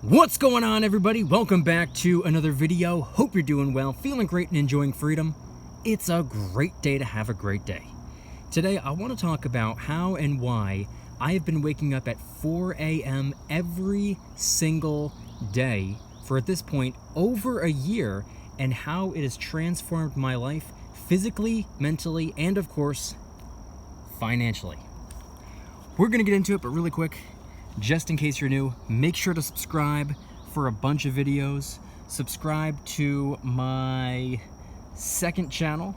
What's going on, everybody? Welcome back to another video. Hope you're doing well, feeling great, and enjoying freedom. It's a great day to have a great day. Today, I want to talk about how and why I have been waking up at 4 a.m. every single day for, at this point, over a year, and how it has transformed my life physically, mentally, and of course, financially. We're going to get into it, but really quick, just in case you're new, make sure to subscribe for a bunch of videos. Subscribe to my second channel,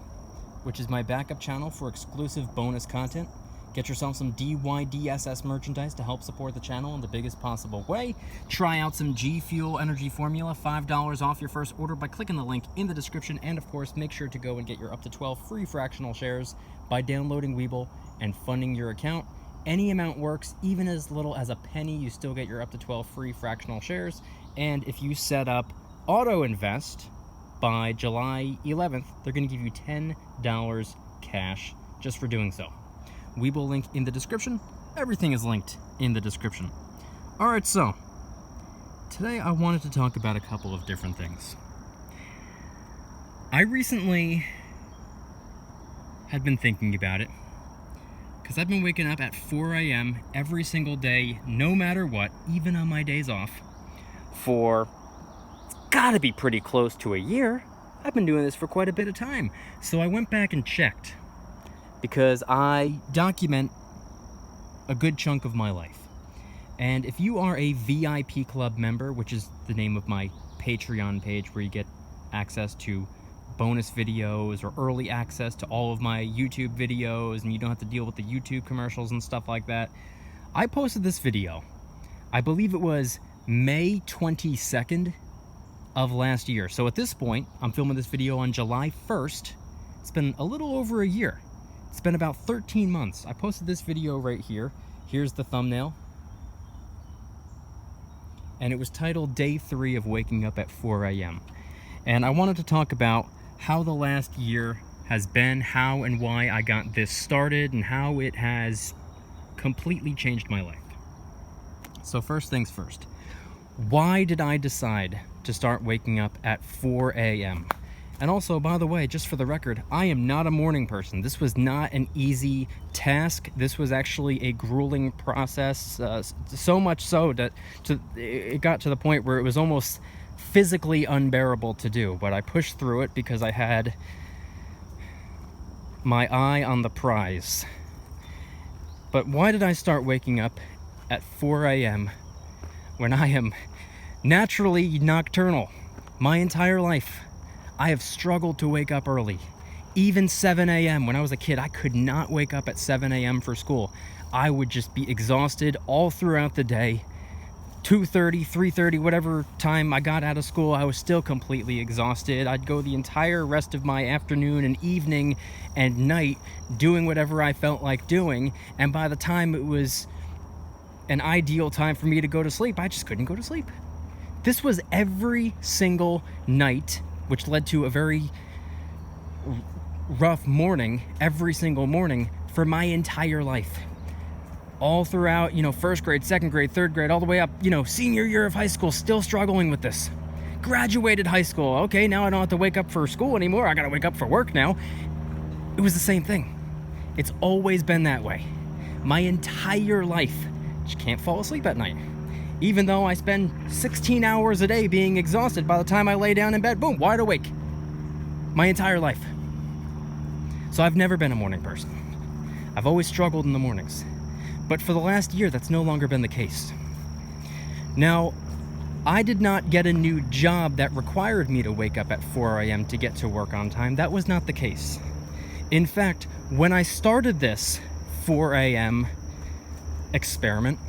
which is my backup channel for exclusive bonus content. Get yourself some DYDSS merchandise to help support the channel in the biggest possible way. Try out some G Fuel Energy Formula, $5 off your first order by clicking the link in the description. And of course, make sure to go and get your up to 12 free fractional shares by downloading Webull and funding your account. Any amount works, even as little as a penny, you still get your up to 12 free fractional shares. And if you set up auto invest by July 11th, they're going to give you $10 cash just for doing so. Webull link in the description. Everything is linked in the description. Alright, so today I wanted to talk about a couple of different things. I recently had been thinking about it, because I've been waking up at 4 a.m. every single day, no matter what, even on my days off, for, it's gotta be pretty close to a year. I've been doing this for quite a bit of time. So I went back and checked, because I document a good chunk of my life. And if you are a VIP Club member, which is the name of my Patreon page, where you get access to bonus videos or early access to all of my YouTube videos, and you don't have to deal with the YouTube commercials and stuff like that. I posted this video, I believe it was May 22nd of last year. So at this point, I'm filming this video on July 1st. It's been a little over a year. It's been about 13 months. I posted this video right here. Here's the thumbnail. And it was titled Day 3 of Waking Up at 4 a.m. And I wanted to talk about how the last year has been, how and why I got this started, and how it has completely changed my life. So first things first, why did I decide to start waking up at 4 a.m.? And also, by the way, just for the record, I am not a morning person. This was not an easy task. This was actually a grueling process, so much so that it got to the point where it was almost physically unbearable to do, but I pushed through it because I had my eye on the prize. But why did I start waking up at 4 a.m. when I am naturally nocturnal? My entire life, I have struggled to wake up early. Even 7 a.m. When I was a kid, I could not wake up at 7 a.m. for school. I would just be exhausted all throughout the day. 2:30, 3:30, whatever time I got out of school, I was still completely exhausted. I'd go the entire rest of my afternoon and evening and night doing whatever I felt like doing, and by the time it was an ideal time for me to go to sleep, I just couldn't go to sleep. This was every single night, which led to a very rough morning, every single morning for my entire life. All throughout, first grade, second grade, third grade, all the way up, senior year of high school, still struggling with this. Graduated high school. Okay, now I don't have to wake up for school anymore. I gotta wake up for work now. It was the same thing. It's always been that way. My entire life. Just can't fall asleep at night. Even though I spend 16 hours a day being exhausted, by the time I lay down in bed, boom, wide awake. My entire life. So I've never been a morning person. I've always struggled in the mornings. But for the last year, that's no longer been the case. Now, I did not get a new job that required me to wake up at 4 a.m. to get to work on time. That was not the case. In fact, when I started this 4 a.m. experiment,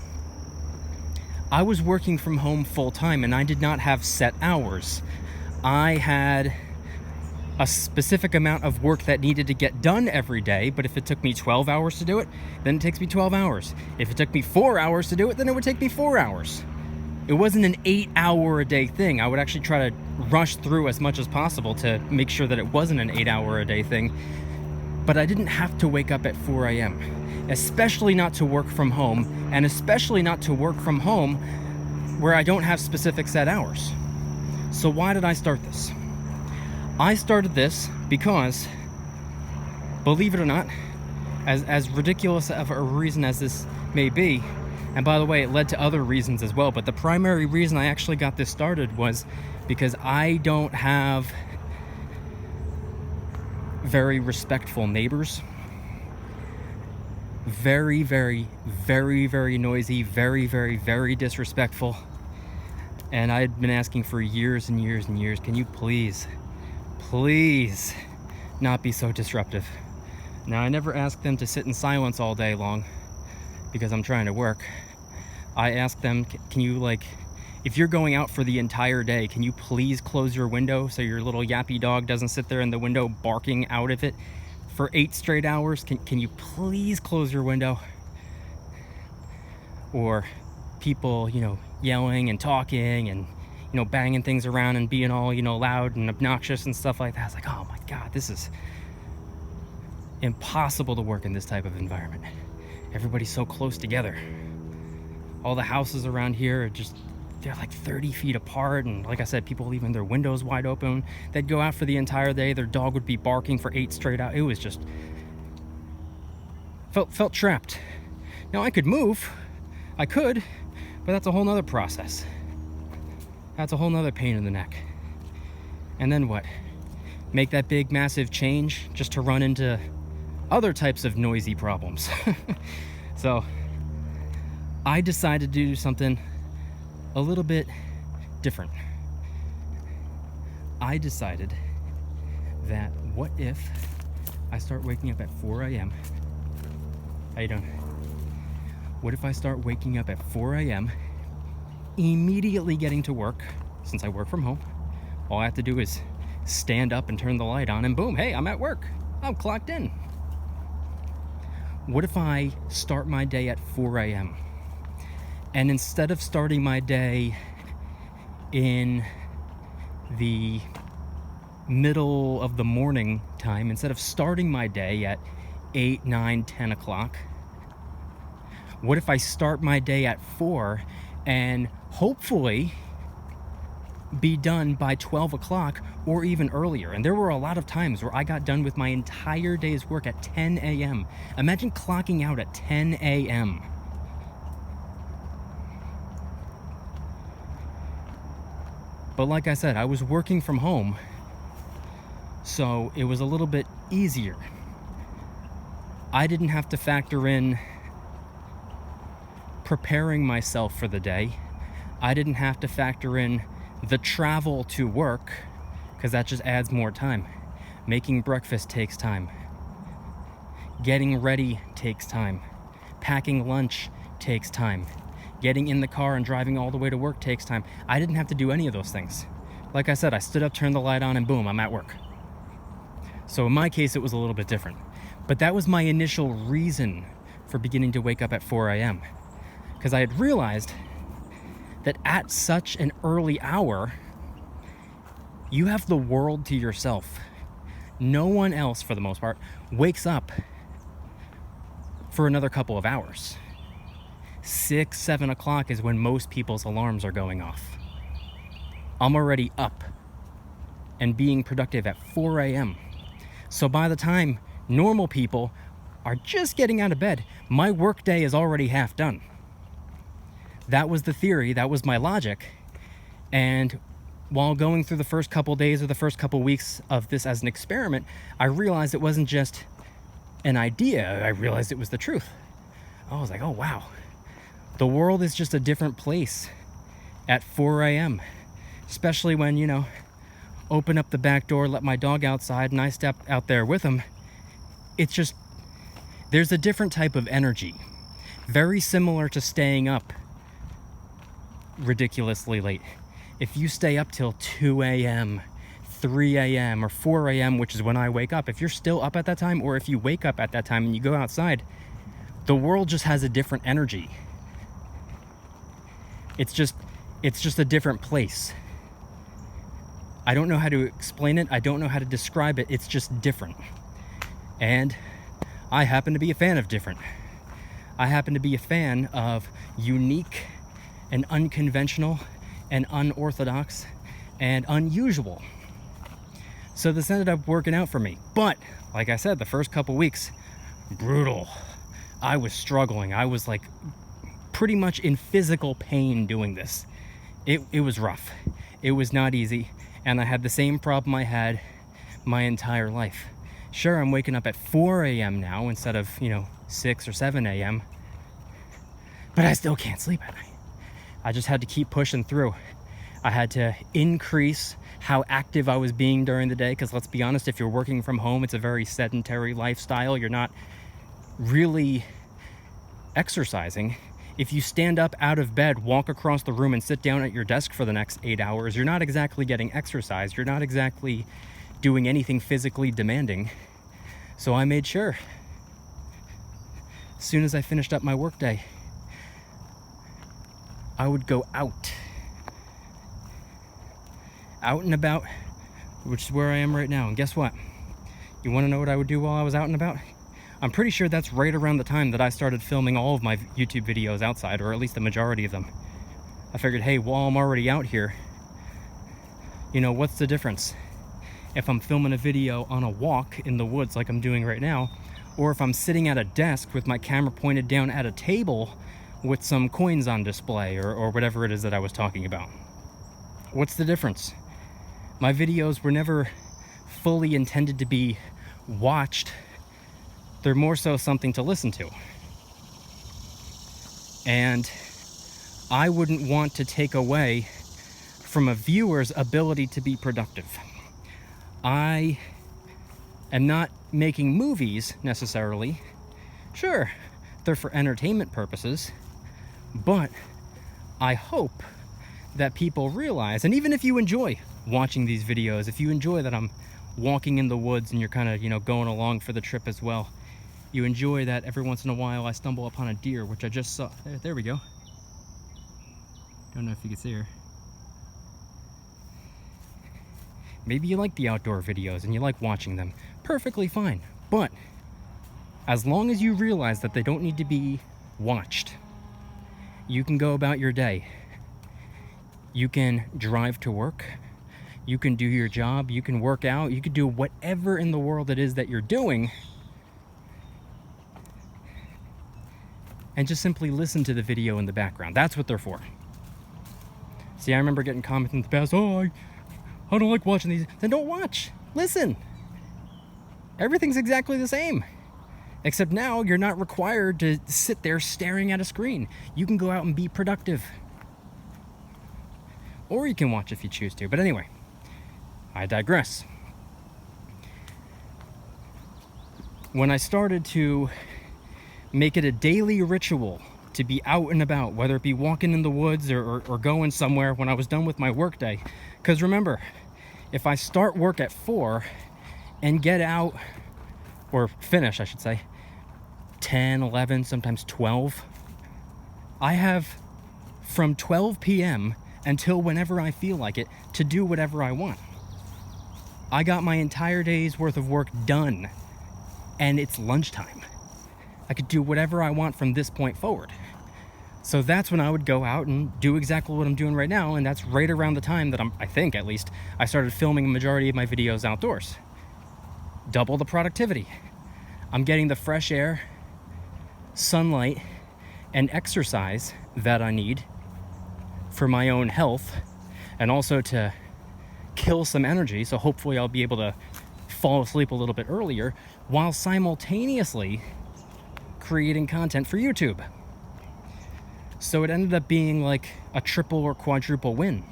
I was working from home full-time, and I did not have set hours. I had a specific amount of work that needed to get done every day, but if it took me 12 hours to do it, then it takes me 12 hours. If it took me 4 hours to do it, then it would take me 4 hours. It wasn't an 8-hour-a-day thing. I would actually try to rush through as much as possible to make sure that it wasn't an 8-hour-a-day thing. But I didn't have to wake up at 4 a.m., especially not to work from home, and especially not to work from home where I don't have specific set hours. So why did I start this? I started this because, believe it or not, as ridiculous of a reason as this may be, and by the way, it led to other reasons as well, but the primary reason I actually got this started was because I don't have very respectful neighbors. Very, very, very, very noisy, very, very, very disrespectful. And I had been asking for years and years and years, can you please not be so disruptive? Now, I never asked them to sit in silence all day long because I'm trying to work. I asked them, can you, like, if you're going out for the entire day, can you please close your window so your little yappy dog doesn't sit there in the window barking out of it for 8 straight hours? Can you please close your window? Or people, yelling and talking and, banging things around and being all, loud and obnoxious and stuff like that. I was like, oh my God, this is impossible to work in this type of environment. Everybody's so close together. All the houses around here are they're like 30 feet apart, and like I said, people leaving their windows wide open. They'd go out for the entire day, their dog would be barking for 8 straight hours. It was just felt trapped. Now I could move, I could, but that's a whole nother process. That's a whole nother pain in the neck. And then what? Make that big massive change just to run into other types of noisy problems. So I decided to do something a little bit different. I decided that what if I start waking up at 4 a.m. How you doing? What if I start waking up at 4 a.m., immediately getting to work, since I work from home. All I have to do is stand up and turn the light on and boom, hey, I'm at work. I'm clocked in. What if I start my day at 4 a.m.? And instead of starting my day in the middle of the morning time, instead of starting my day at 8, 9, 10 o'clock, what if I start my day at 4 and hopefully be done by 12 o'clock or even earlier? And there were a lot of times where I got done with my entire day's work at 10 a.m. Imagine clocking out at 10 a.m. But like I said, I was working from home, so it was a little bit easier. I didn't have to factor in preparing myself for the day. I didn't have to factor in the travel to work, because that just adds more time. Making breakfast takes time. Getting ready takes time. Packing lunch takes time. Getting in the car and driving all the way to work takes time. I didn't have to do any of those things. Like I said, I stood up, turned the light on, and boom, I'm at work. So in my case, it was a little bit different. But that was my initial reason for beginning to wake up at 4 a.m. Because I had realized that at such an early hour, you have the world to yourself. No one else, for the most part, wakes up for another couple of hours. 6, 7 o'clock is when most people's alarms are going off. I'm already up and being productive at 4 a.m. So by the time normal people are just getting out of bed, my workday is already half done. That was the theory, that was my logic. And while going through the first couple days or the first couple weeks of this as an experiment, I realized it wasn't just an idea, I realized it was the truth. I was like, oh wow. The world is just a different place at 4 a.m. Especially when, open up the back door, let my dog outside, and I step out there with him. It's just, there's a different type of energy. Very similar to staying up ridiculously late. If you stay up till 2 a.m., 3 a.m., or 4 a.m., which is when I wake up, if you're still up at that time, or if you wake up at that time and you go outside, the world just has a different energy. It's just a different place. I don't know how to explain it. I don't know how to describe it. It's just different. And I happen to be a fan of different. I happen to be a fan of unique and unconventional and unorthodox and unusual. So this ended up working out for me. But like I said, the first couple weeks, brutal. I was struggling. I was like pretty much in physical pain doing this. It was rough. It was not easy. And I had the same problem I had my entire life. Sure, I'm waking up at 4 a.m. now instead of, 6 or 7 a.m. But I still can't sleep at night. I just had to keep pushing through. I had to increase how active I was being during the day, because let's be honest, if you're working from home, it's a very sedentary lifestyle. You're not really exercising. If you stand up out of bed, walk across the room, and sit down at your desk for the next 8 hours, you're not exactly getting exercise. You're not exactly doing anything physically demanding. So I made sure, as soon as I finished up my workday, I would go out and about, which is where I am right now. And guess what? You want to know what I would do while I was out and about? I'm pretty sure that's right around the time that I started filming all of my YouTube videos outside, or at least the majority of them. I figured, hey, while I'm already out here, what's the difference if I'm filming a video on a walk in the woods like I'm doing right now, or if I'm sitting at a desk with my camera pointed down at a table with some coins on display, or whatever it is that I was talking about. What's the difference? My videos were never fully intended to be watched. They're more so something to listen to. And I wouldn't want to take away from a viewer's ability to be productive. I am not making movies necessarily. Sure, they're for entertainment purposes, but I hope that people realize, and even if you enjoy watching these videos, if you enjoy that I'm walking in the woods and you're kind of, going along for the trip as well, you enjoy that every once in a while I stumble upon a deer, which I just saw. There we go. Don't know if you can see her. Maybe you like the outdoor videos and you like watching them. Perfectly fine. But as long as you realize that they don't need to be watched, you can go about your day. You can drive to work. You can do your job. You can work out. You can do whatever in the world it is that you're doing, and just simply listen to the video in the background. That's what they're for. See, I remember getting comments in the past, oh, I don't like watching these. Then don't watch. Listen. Everything's exactly the same. Except now you're not required to sit there staring at a screen. You can go out and be productive. Or you can watch if you choose to. But anyway, I digress. When I started to make it a daily ritual to be out and about, whether it be walking in the woods or going somewhere when I was done with my workday. Because remember, if I start work at 4 and get out, or finish, I should say, 10, 11, sometimes 12, I have from 12 p.m. until whenever I feel like it to do whatever I want. I got my entire day's worth of work done, and it's lunchtime. I could do whatever I want from this point forward. So that's when I would go out and do exactly what I'm doing right now, and that's right around the time that I think at least, I started filming a majority of my videos outdoors. Double the productivity. I'm getting the fresh air, sunlight, and exercise that I need for my own health, and also to kill some energy, so hopefully I'll be able to fall asleep a little bit earlier, while simultaneously creating content for YouTube. So it ended up being like a triple or quadruple win.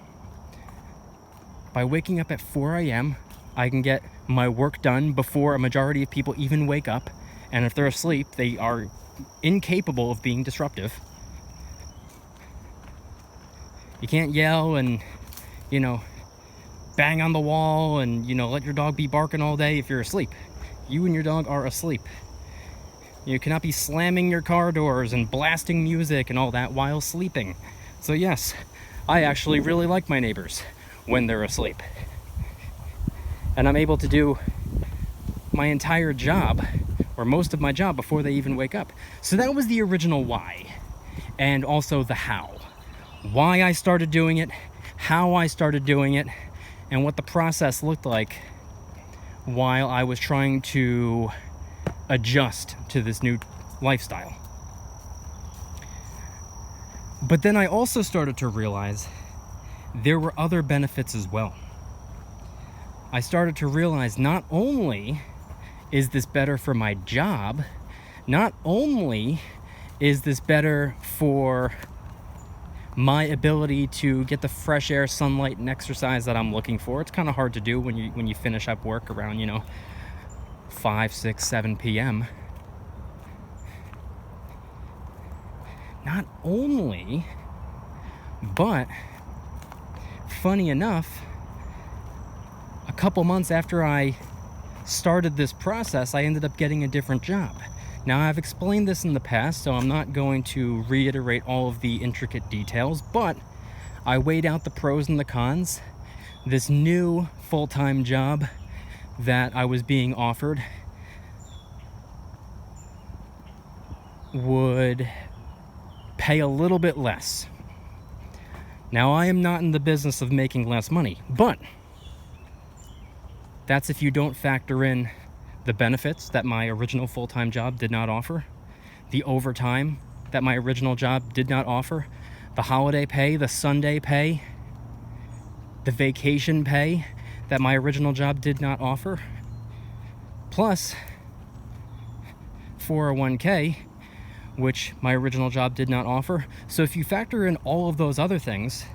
By waking up at 4 a.m., I can get my work done before a majority of people even wake up, and if they're asleep, they are incapable of being disruptive. You can't yell and, bang on the wall and, let your dog be barking all day if you're asleep. You and your dog are asleep. You cannot be slamming your car doors and blasting music and all that while sleeping. So yes, I actually really like my neighbors when they're asleep. And I'm able to do my entire job, or most of my job, before they even wake up. So that was the original why, and also the how. why I started doing it, how I started doing it, and what the process looked like while I was trying to adjust to this new lifestyle. But then I also started to realize there were other benefits as well. I started to realize not only is this better for my job, not only is this better for my ability to get the fresh air, sunlight, and exercise that I'm looking for. It's kind of hard to do when you finish up work around, 5, 6, 7 p.m. Not only, but funny enough, a couple months after I started this process, I ended up getting a different job. Now, I've explained this in the past, so I'm not going to reiterate all of the intricate details, but I weighed out the pros and the cons. This new full-time job that I was being offered would pay a little bit less. Now, I am not in the business of making less money, but that's if you don't factor in the benefits that my original full-time job did not offer, the overtime that my original job did not offer, the holiday pay, the Sunday pay, the vacation pay that my original job did not offer, plus 401k, which my original job did not offer. So if you factor in all of those other things,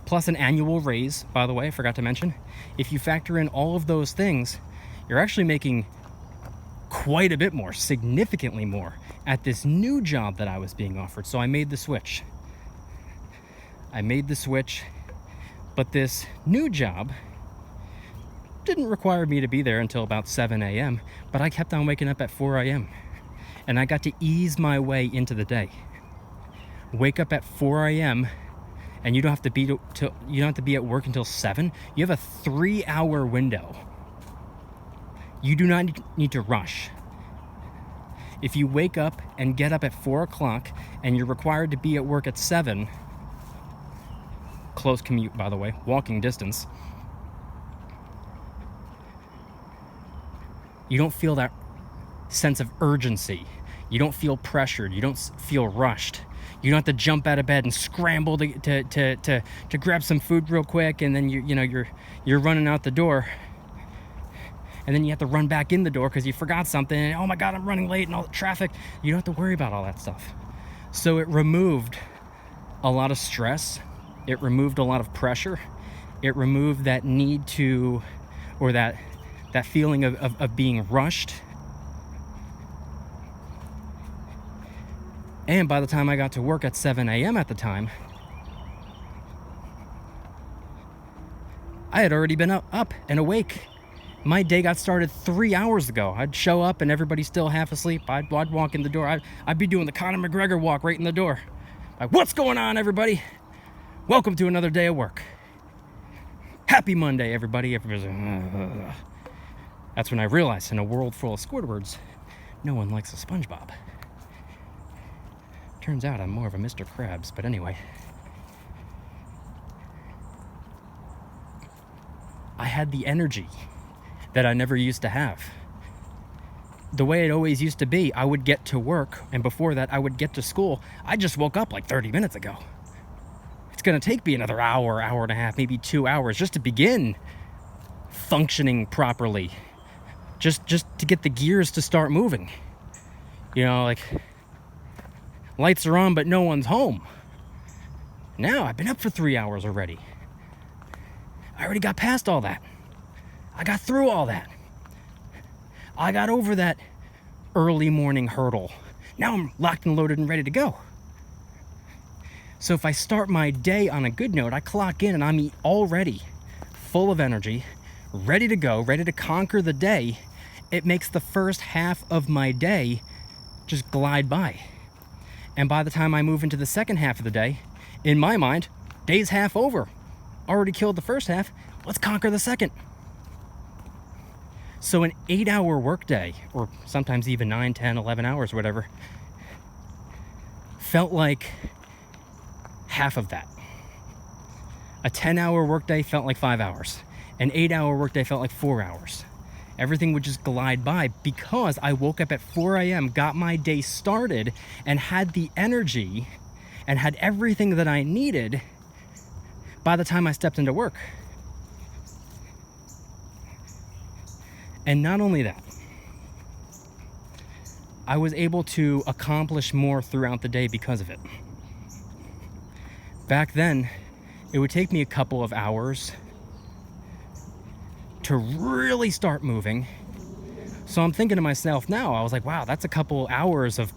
plus an annual raise, by the way, I forgot to mention, if you factor in all of those things, you're actually making quite a bit more, significantly more, at this new job that I was being offered. So I made the switch. But this new job didn't require me to be there until about 7 a.m., but I kept on waking up at 4 a.m. and I got to ease my way into the day. Wake up at 4 a.m. and you don't have to be at work until 7. You have a 3-hour window. You do not need to rush. If you wake up and get up at 4 o'clock and you're required to be at work at 7, close commute, by the way, walking distance, you don't feel that sense of urgency. You don't feel pressured. You don't feel rushed. You don't have to jump out of bed and scramble to grab some food real quick, and then you're running out the door. And then you have to run back in the door because you forgot something, and oh my God, I'm running late, and all the traffic. You don't have to worry about all that stuff. So it removed a lot of stress. It removed a lot of pressure. It removed that need to, or that feeling of being rushed. And by the time I got to work at 7 a.m. at the time, I had already been up and awake. My day got started 3 hours ago. I'd show up and everybody's still half asleep. I'd walk in the door. I'd be doing the Conor McGregor walk right in the door. Like, what's going on, everybody? Welcome to another day of work. Happy Monday, everybody. Everybody's like, That's when I realized, in a world full of Squidwards, no one likes a SpongeBob. Turns out I'm more of a Mr. Krabs, but anyway. I had the energy that I never used to have. The way it always used to be, I would get to work, and before that, I would get to school. I just woke up like 30 minutes ago. It's gonna take me another hour and a half, maybe 2 hours, just to begin functioning properly. Just to get the gears to start moving. Like, lights are on, but no one's home. Now, I've been up for 3 hours already. I already got past all that. I got through all that. I got over that early morning hurdle. Now I'm locked and loaded and ready to go. So if I start my day on a good note, I clock in and I'm already full of energy, ready to go, ready to conquer the day. It makes the first half of my day just glide by. And by the time I move into the second half of the day, in my mind, day's half over. Already killed the first half, let's conquer the second. So an 8-hour workday, or sometimes even 9, 10, 11 hours, whatever, felt like half of that. A 10-hour workday felt like 5 hours. An 8-hour workday felt like 4 hours. Everything would just glide by because I woke up at 4 a.m., got my day started, and had the energy and had everything that I needed by the time I stepped into work. And not only that, I was able to accomplish more throughout the day because of it. Back then, it would take me a couple of hours to really start moving. So I'm thinking to myself now, I was like, wow, that's a couple hours of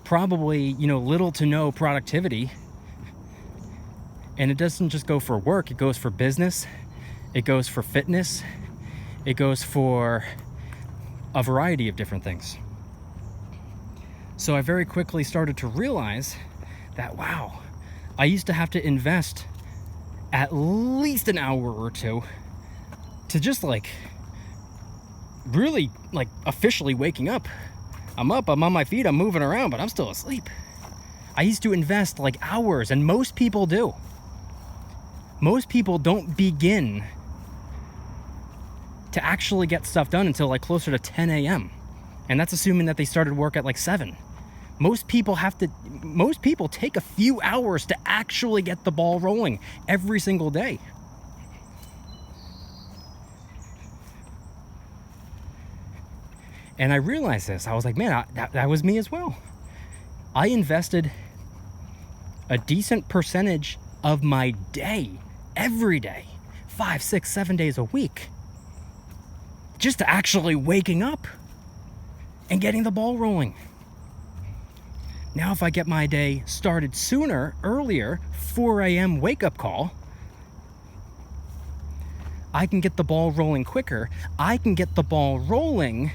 probably, little to no productivity. And it doesn't just go for work, it goes for business, it goes for fitness, it goes for a variety of different things. So I very quickly started to realize that, wow, I used to have to invest at least an hour or two to just really officially waking up. I'm up, I'm on my feet, I'm moving around, but I'm still asleep. I used to invest hours, and most people do. Most people don't begin to actually get stuff done until closer to 10 a.m. And that's assuming that they started work at 7. Most people take a few hours to actually get the ball rolling every single day. And I realized this. I was like, man, that was me as well. I invested a decent percentage of my day, every day, 5, 6, 7 days a week, just to actually waking up and getting the ball rolling. Now, if I get my day started sooner, earlier, 4 a.m. wake-up call, I can get the ball rolling quicker. I can get the ball rolling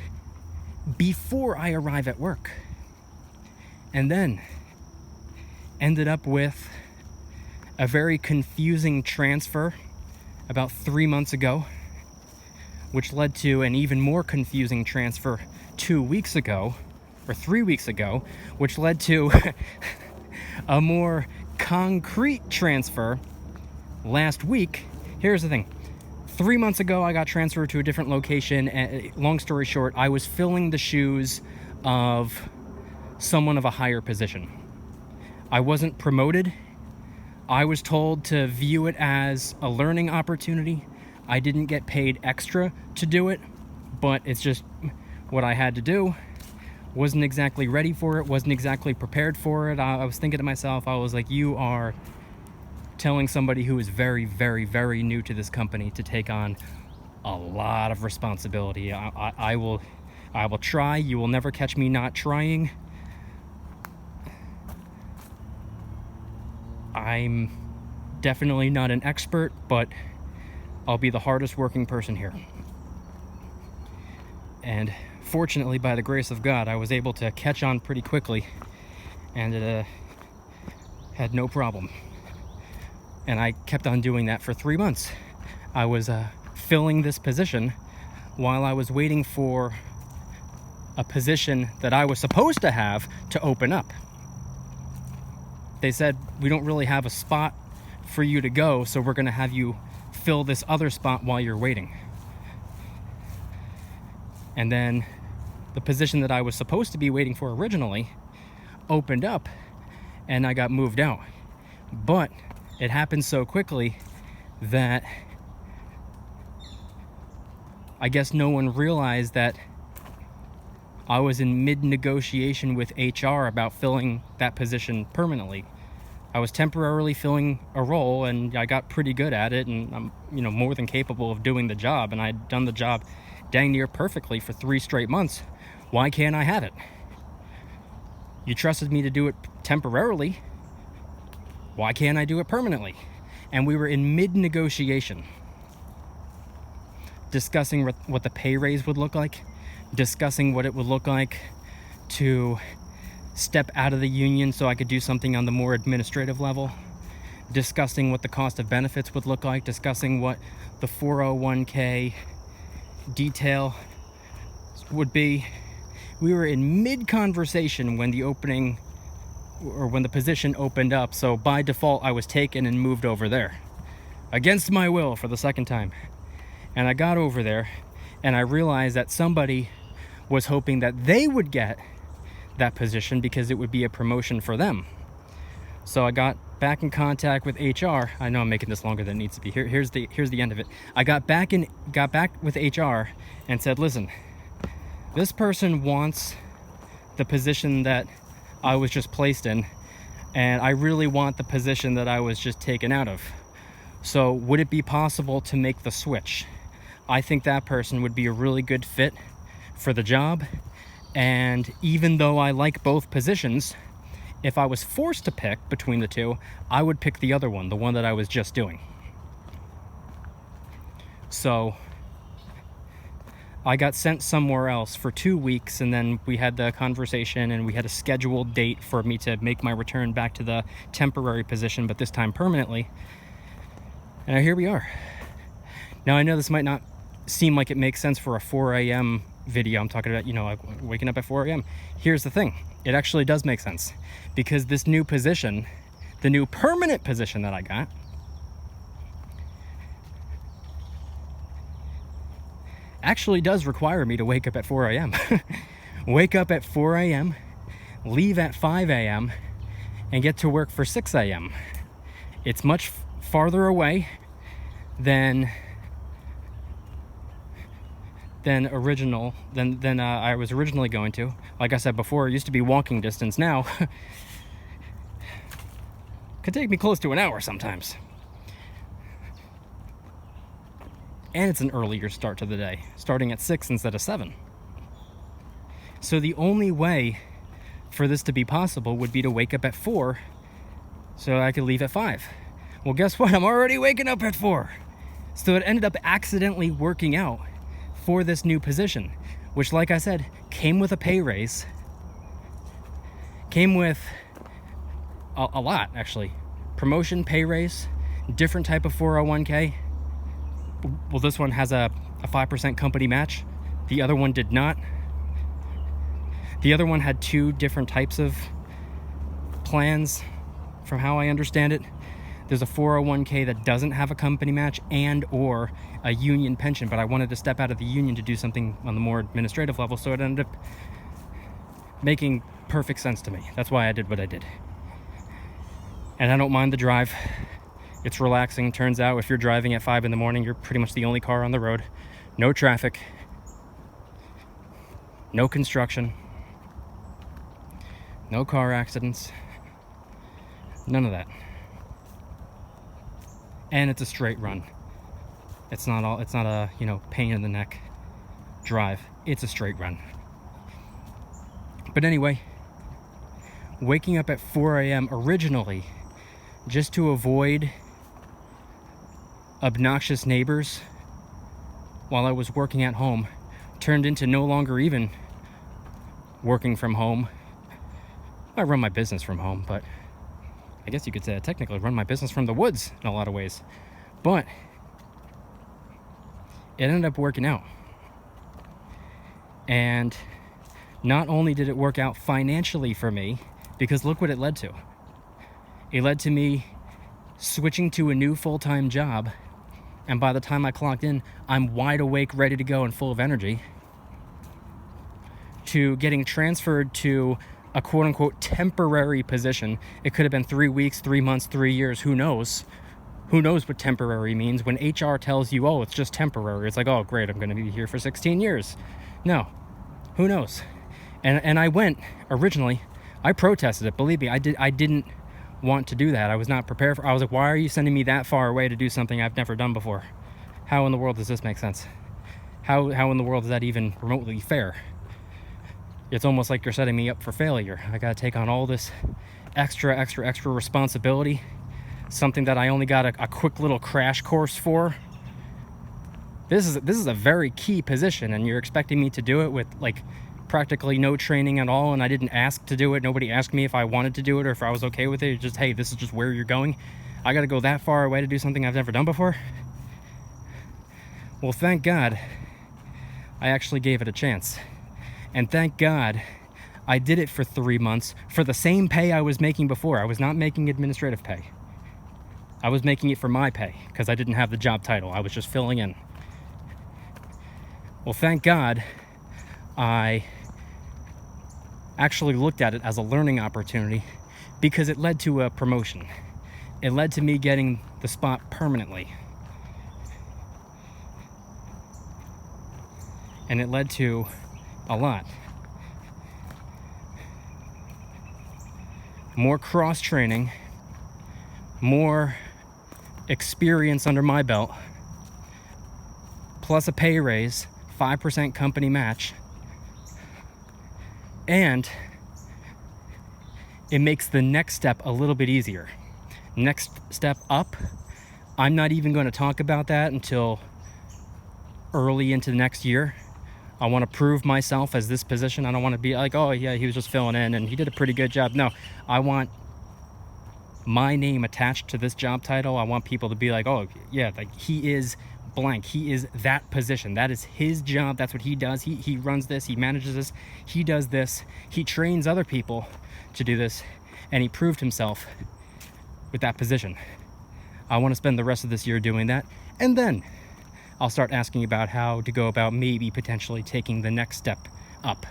before I arrive at work. And then ended up with a very confusing transfer about 3 months ago, which led to an even more confusing transfer 2 weeks ago, or 3 weeks ago, which led to a more concrete transfer last week. Here's the thing. 3 months ago, I got transferred to a different location, and long story short, I was filling the shoes of someone of a higher position. I wasn't promoted. I was told to view it as a learning opportunity. I didn't get paid extra to do it, but it's just what I had to do. Wasn't exactly ready for it, wasn't exactly prepared for it. I was thinking to myself, I was like, you are telling somebody who is very, very, very new to this company to take on a lot of responsibility. I will try. You will never catch me not trying. I'm definitely not an expert, but I'll be the hardest working person here. And fortunately, by the grace of God, I was able to catch on pretty quickly, and it had no problem. And I kept on doing that for 3 months. I was filling this position while I was waiting for a position that I was supposed to have to open up. They said, we don't really have a spot for you to go, so we're going to have you fill this other spot while you're waiting. And then the position that I was supposed to be waiting for originally opened up, and I got moved out. But it happened so quickly that I guess no one realized that I was in mid-negotiation with HR about filling that position permanently. I was temporarily filling a role, and I got pretty good at it, and I'm, more than capable of doing the job, and I'd done the job dang near perfectly for 3 straight months. Why can't I have it? You trusted me to do it temporarily. Why can't I do it permanently? And we were in mid-negotiation, discussing what the pay raise would look like, discussing what it would look like to step out of the union so I could do something on the more administrative level, discussing what the cost of benefits would look like, discussing what the 401k detail would be. We were in mid-conversation when the position opened up, so by default I was taken and moved over there. against my will for the second time. And I got over there and I realized that somebody was hoping that they would get that position because it would be a promotion for them. So I got back in contact with HR. I know I'm making this longer than it needs to be. Here's the end of it. I got back with HR and said, listen, this person wants the position that I was just placed in, and I really want the position that I was just taken out of. So would it be possible to make the switch? I think that person would be a really good fit for the job. And even though I like both positions, if I was forced to pick between the two, I would pick the other one, the one that I was just doing. So I got sent somewhere else for 2 weeks, and then we had the conversation and we had a scheduled date for me to make my return back to the temporary position, but this time permanently. And here we are. Now I know this might not seem like it makes sense for a 4 a.m. video. I'm talking about, like waking up at 4 a.m. Here's the thing. It actually does make sense, because this new position, the new permanent position that I got, actually does require me to wake up at 4 a.m. Wake up at 4 a.m., leave at 5 a.m., and get to work for 6 a.m. It's much farther away than I was originally going to. Like I said before, it used to be walking distance. Now could take me close to an hour sometimes. And it's an earlier start to the day, starting at 6 instead of 7. So the only way for this to be possible would be to wake up at 4 so I could leave at 5. Well, guess what? I'm already waking up at 4. So it ended up accidentally working out for this new position, which, like I said, came with a pay raise, came with a lot, actually. Promotion, pay raise, different type of 401k. Well, this one has a 5% company match. The other one did not. The other one had 2 different types of plans, from how I understand it. There's a 401k that doesn't have a company match and or a union pension, but I wanted to step out of the union to do something on the more administrative level, so it ended up making perfect sense to me. That's why I did what I did. And I don't mind the drive. It's relaxing. Turns out if you're driving at 5 in the morning, you're pretty much the only car on the road. No traffic. No construction. No car accidents. None of that. And it's a straight run. It's not a, pain in the neck drive. It's a straight run. But anyway, waking up at 4 a.m. originally just to avoid obnoxious neighbors while I was working at home turned into no longer even working from home. I run my business from home, but I guess you could say I technically run my business from the woods in a lot of ways. But it ended up working out. And not only did it work out financially for me, because look what it led to. It led to me switching to a new full-time job, and by the time I clocked in, I'm wide awake, ready to go, and full of energy, to getting transferred to a quote-unquote temporary position. It could have been 3 weeks, 3 months, 3 years, who knows? Who knows what temporary means? When HR tells you, oh, it's just temporary, it's like, oh, great, I'm going to be here for 16 years. No, who knows? And I went, originally, I protested it, believe me, I didn't want to do that. I was not prepared for. I was like, why are you sending me that far away to do something I've never done before? How in the world does this make sense? How in the world is that even remotely fair? It's almost like you're setting me up for failure. I got to take on all this extra responsibility, something that I only got a quick little crash course for. This is a very key position, and you're expecting me to do it with like practically no training at all, and I didn't ask to do it. Nobody asked me if I wanted to do it or if I was okay with it. It's just, hey, this is just where you're going. I got to go that far away to do something I've never done before. Well, thank God I actually gave it a chance. And thank God I did it for 3 months for the same pay I was making before. I was not making administrative pay. I was making it for my pay because I didn't have the job title. I was just filling in. Well, thank God I actually looked at it as a learning opportunity because it led to a promotion. It led to me getting the spot permanently. And it led to a lot. More cross-training, more experience under my belt, plus a pay raise, 5% company match, and it makes the next step a little bit easier. Next step up, I'm not even going to talk about that until early into the next year. I want to prove myself as this position. I don't want to be like, oh yeah, he was just filling in and he did a pretty good job. No, I want my name attached to this job title. I want people to be like, oh yeah, like he is blank. He is that position. That is his job. That's what he does. He runs this. He manages this. He does this. He trains other people to do this. And he proved himself with that position. I want to spend the rest of this year doing that. And then I'll start asking about how to go about maybe potentially taking the next step up.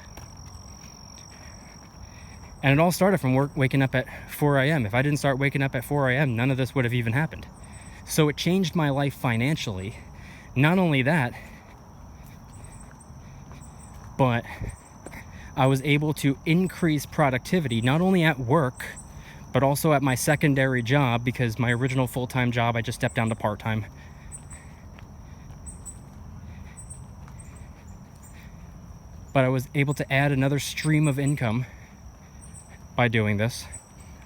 And it all started from waking up at 4 a.m. If I didn't start waking up at 4 a.m., none of this would have even happened. So it changed my life financially. Not only that, but I was able to increase productivity, not only at work, but also at my secondary job, because my original full-time job, I just stepped down to part-time. But I was able to add another stream of income by doing this,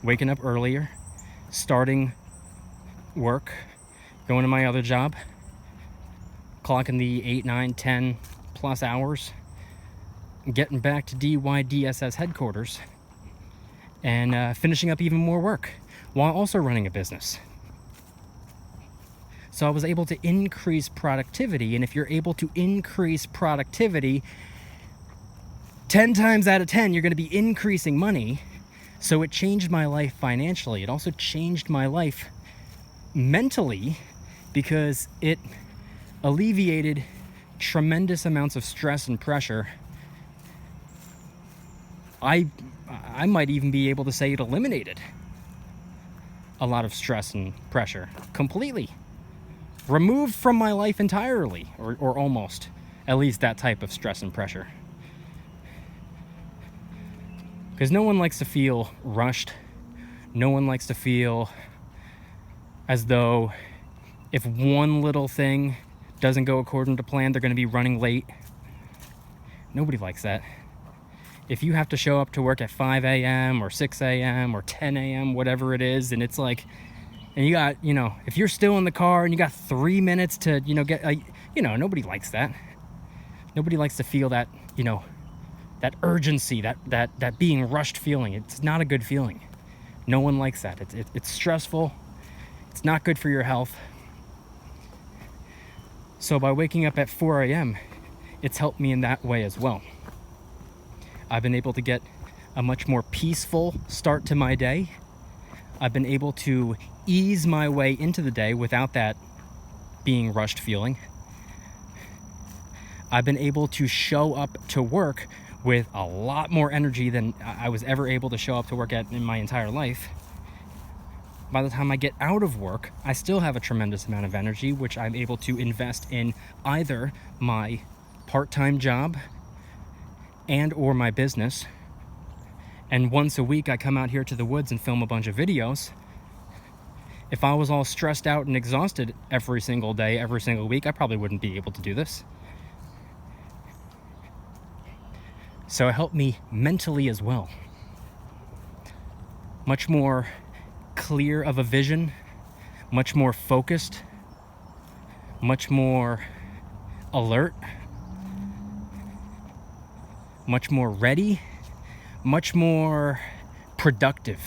waking up earlier, starting work, going to my other job, clocking the 8, 9, 10 plus hours, getting back to DYDSS headquarters, and finishing up even more work while also running a business. So I was able to increase productivity, and if you're able to increase productivity, 10 times out of 10, you're going to be increasing money. So it changed my life financially. It also changed my life mentally because it alleviated tremendous amounts of stress and pressure. I might even be able to say it eliminated a lot of stress and pressure completely. Removed from my life entirely, or almost, at least that type of stress and pressure. Because no one likes to feel rushed. No one likes to feel as though if one little thing doesn't go according to plan, they're going to be running late. Nobody likes that. If you have to show up to work at 5 a.m. or 6 a.m. or 10 a.m., whatever it is, and it's like, and you got, if you're still in the car and you got 3 minutes to, get, nobody likes that. Nobody likes to feel that, that urgency, that being rushed feeling. It's not a good feeling. No one likes that. It's stressful. It's not good for your health. So by waking up at 4 a.m., it's helped me in that way as well. I've been able to get a much more peaceful start to my day. I've been able to ease my way into the day without that being rushed feeling. I've been able to show up to work with a lot more energy than I was ever able to show up to work at in my entire life. By the time I get out of work, I still have a tremendous amount of energy, which I'm able to invest in either my part-time job and or my business. And once a week, I come out here to the woods and film a bunch of videos. If I was all stressed out and exhausted every single day, every single week, I probably wouldn't be able to do this. So it helped me mentally as well. Much more clear of a vision, much more focused, much more alert, much more ready, much more productive.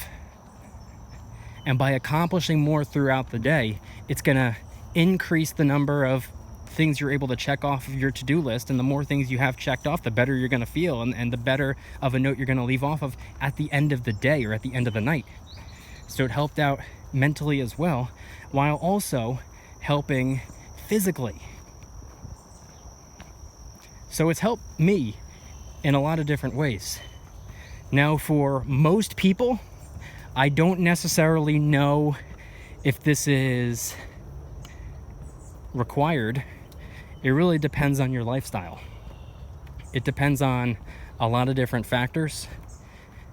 And by accomplishing more throughout the day, it's gonna increase the number of things you're able to check off of your to-do list, and the more things you have checked off, the better you're going to feel, and the better of a note you're going to leave off of at the end of the day or at the end of the night. So it helped out mentally as well, while also helping physically. So it's helped me in a lot of different ways. Now, for most people, I don't necessarily know if this is required. It really depends on your lifestyle. It depends on a lot of different factors.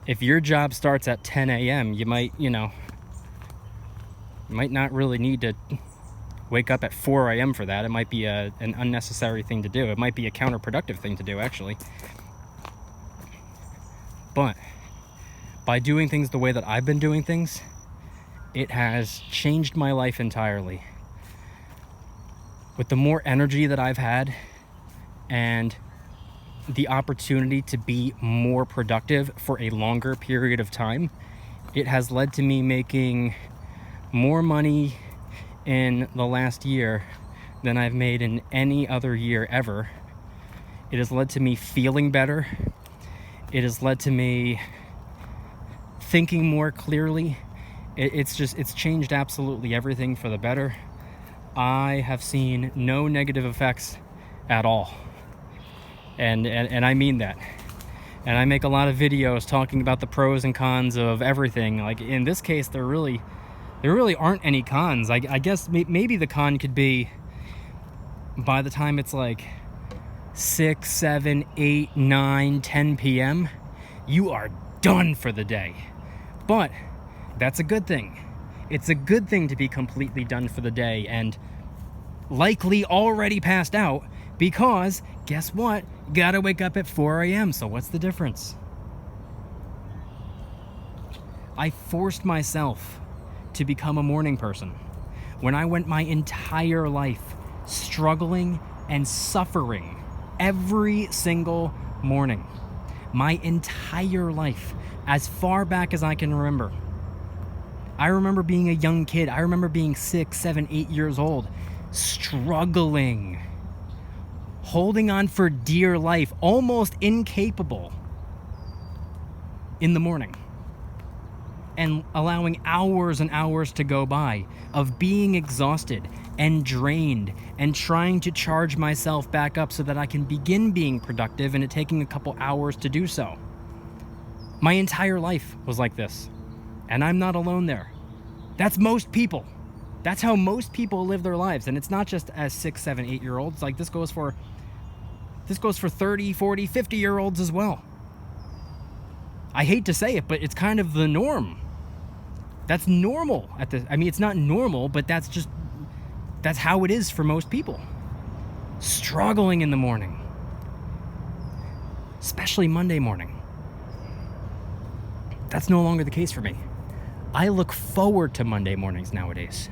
If your job starts at 10 a.m., you might not really need to wake up at 4 a.m. for that. It might be an unnecessary thing to do. It might be a counterproductive thing to do, actually. But by doing things the way that I've been doing things, it has changed my life entirely. With the more energy that I've had and the opportunity to be more productive for a longer period of time, it has led to me making more money in the last year than I've made in any other year ever. It has led to me feeling better. It has led to me thinking more clearly. It's changed absolutely everything for the better. I have seen no negative effects at all. And I mean that. And I make a lot of videos talking about the pros and cons of everything. Like in this case, there really aren't any cons. I guess maybe the con could be by the time it's like 6, 7, 8, 9, 10 p.m., you are done for the day. But that's a good thing. It's a good thing to be completely done for the day and likely already passed out, because guess what? You gotta wake up at 4 a.m. So what's the difference? I forced myself to become a morning person when I went my entire life struggling and suffering every single morning. My entire life, as far back as I can remember. I remember being a young kid. I remember being 6, 7, 8 years old, struggling, holding on for dear life, almost incapable in the morning, and allowing hours and hours to go by of being exhausted and drained and trying to charge myself back up so that I can begin being productive, and it taking a couple hours to do so. My entire life was like this, and I'm not alone there. That's most people. That's how most people live their lives. And it's not just as 6, 7, 8-year-olds. Like this goes for 30, 40, 50-year-olds as well. I hate to say it, but it's kind of the norm. That's normal at this. I mean, it's not normal, but that's how it is for most people. Struggling in the morning, especially Monday morning. That's no longer the case for me. I look forward to Monday mornings nowadays.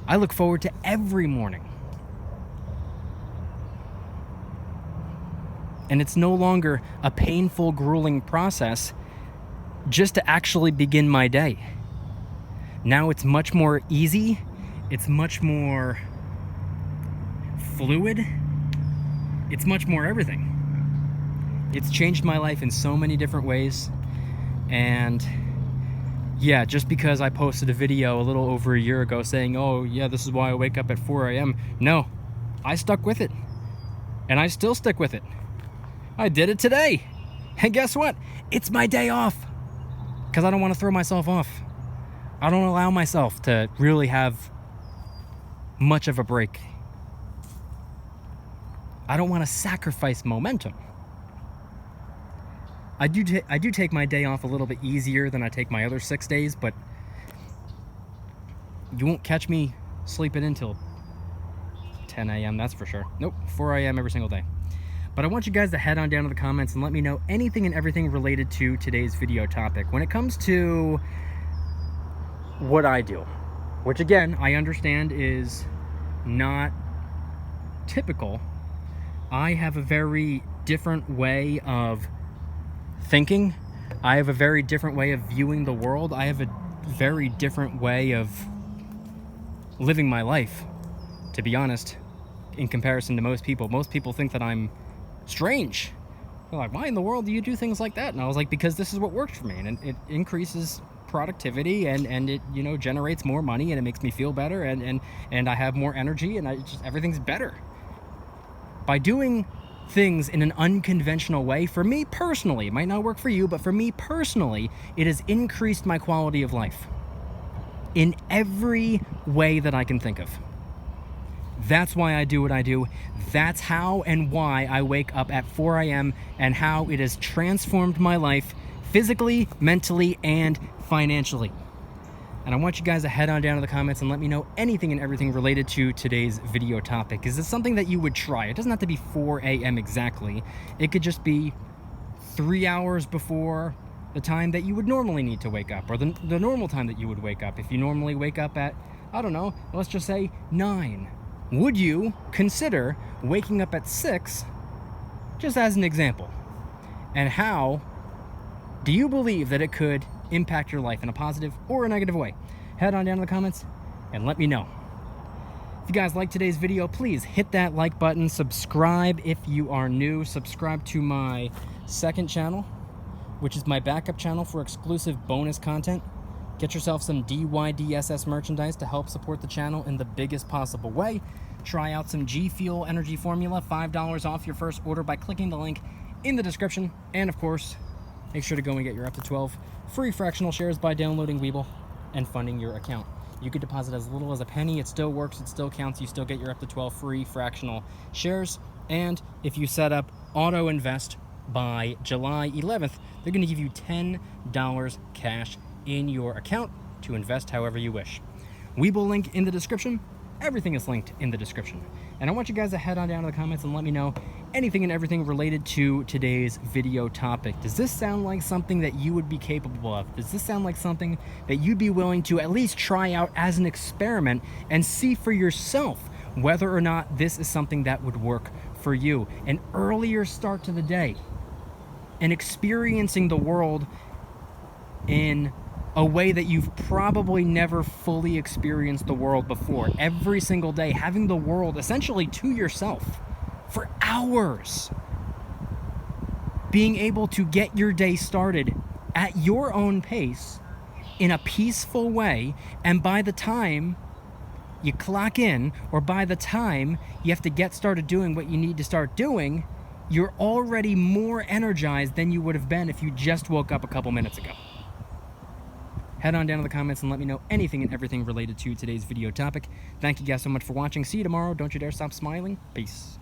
I look forward to every morning. And it's no longer a painful, grueling process just to actually begin my day. Now it's much more easy. It's much more fluid. It's much more everything. It's changed my life in so many different ways. And yeah, just because I posted a video a little over a year ago saying, oh yeah, this is why I wake up at 4 a.m. No, I stuck with it. And I still stick with it. I did it today. And guess what? It's my day off. Because I don't want to throw myself off. I don't allow myself to really have much of a break. I don't want to sacrifice momentum. I do take my day off a little bit easier than I take my other 6 days, but you won't catch me sleeping until 10 a.m. that's for sure. Nope, 4 a.m. every single day. But I want you guys to head on down to the comments and let me know anything and everything related to today's video topic. When it comes to what I do, which again, I understand is not typical. I have a very different way of thinking. I have a very different way of viewing the world. I have a very different way of living my life, to be honest, in comparison to most people. Most people think that I'm strange. They're like, why in the world do you do things like that? And I was like, because this is what worked for me, and it increases productivity, and it, you know, generates more money, and it makes me feel better, and I have more energy, and everything's better. By doing things in an unconventional way, for me personally, it might not work for you, but for me personally, it has increased my quality of life in every way that I can think of. That's why I do what I do. That's how and why I wake up at 4 a.m. and how it has transformed my life physically, mentally, and financially. And I want you guys to head on down to the comments and let me know anything and everything related to today's video topic. Is this something that you would try? It doesn't have to be 4 a.m. exactly. It could just be 3 hours before the time that you would normally need to wake up, or the normal time that you would wake up. If you normally wake up at, I don't know, let's just say 9. Would you consider waking up at 6, just as an example? And how do you believe that it could impact your life in a positive or a negative way? Head on down to the comments and let me know. If you guys like today's video, please hit that like button. Subscribe if you are new. Subscribe to my second channel, which is my backup channel for exclusive bonus content. Get yourself some DYDSS merchandise to help support the channel in the biggest possible way. Try out some G Fuel Energy Formula, $5 off your first order by clicking the link in the description. And of course, make sure to go and get your up to 12 free fractional shares by downloading Webull and funding your account. You could deposit as little as a penny. It still works. It still counts. You still get your up to 12 free fractional shares. And if you set up auto invest by July 11th, they're going to give you $10 cash in your account to invest however you wish. Webull link in the description. Everything is linked in the description. And I want you guys to head on down to the comments and let me know anything and everything related to today's video topic. Does this sound like something that you would be capable of? Does this sound like something that you'd be willing to at least try out as an experiment and see for yourself whether or not this is something that would work for you? An earlier start to the day and experiencing the world in a way that you've probably never fully experienced the world before. Every single day, having the world essentially to yourself for hours. Being able to get your day started at your own pace in a peaceful way, and by the time you clock in, or by the time you have to get started doing what you need to start doing, you're already more energized than you would have been if you just woke up a couple minutes ago. Head on down to the comments and let me know anything and everything related to today's video topic. Thank you guys so much for watching. See you tomorrow. Don't you dare stop smiling. Peace.